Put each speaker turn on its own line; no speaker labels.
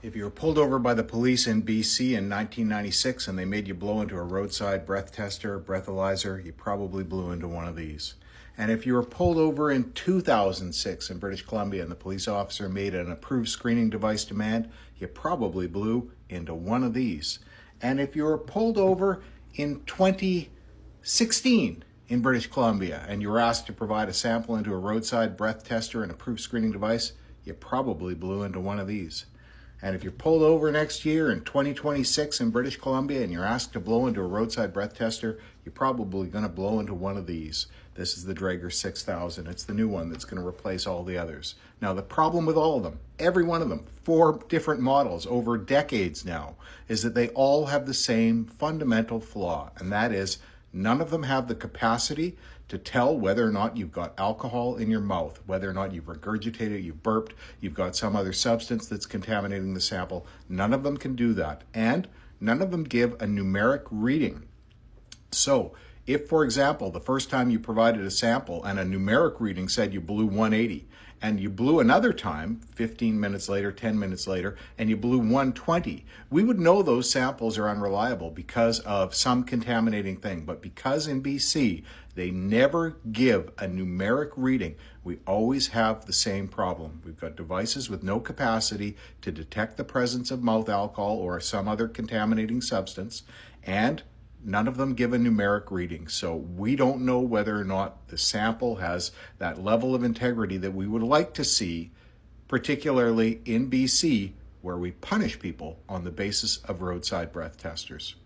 If you were pulled over by the police in BC in 1996 and they made you blow into a roadside breath tester, breathalyzer, you probably blew into one of these. And if you were pulled over in 2006 in British Columbia and the police officer made an approved screening device demand, you probably blew into one of these. And if you were pulled over in 2016 in British Columbia and you were asked to provide a sample into a roadside breath tester and approved screening device, you probably blew into one of these. And if you're pulled over next year in 2026 in British Columbia and you're asked to blow into a roadside breath tester, you're probably going to blow into one of these. This is the Draeger 6000. It's the new one that's going to replace all the others. Now, the problem with all of them, every one of them, 4 different models over decades now, is that they all have the same fundamental flaw, and that is none of them have the capacity to tell whether or not you've got alcohol in your mouth, whether or not you've regurgitated, you've burped, you've got some other substance that's contaminating the sample. None of them can do that. And none of them give a numeric reading. So if, for example, the first time you provided a sample and a numeric reading said you blew 180, and you blew another time, 15 minutes later, 10 minutes later, and you blew 120, we would know those samples are unreliable because of some contaminating thing. But because in BC, they never give a numeric reading, we always have the same problem. We've got devices with no capacity to detect the presence of mouth alcohol or some other contaminating substance, and none of them give a numeric reading. So we don't know whether or not the sample has that level of integrity that we would like to see, particularly in BC, where we punish people on the basis of roadside breath testers.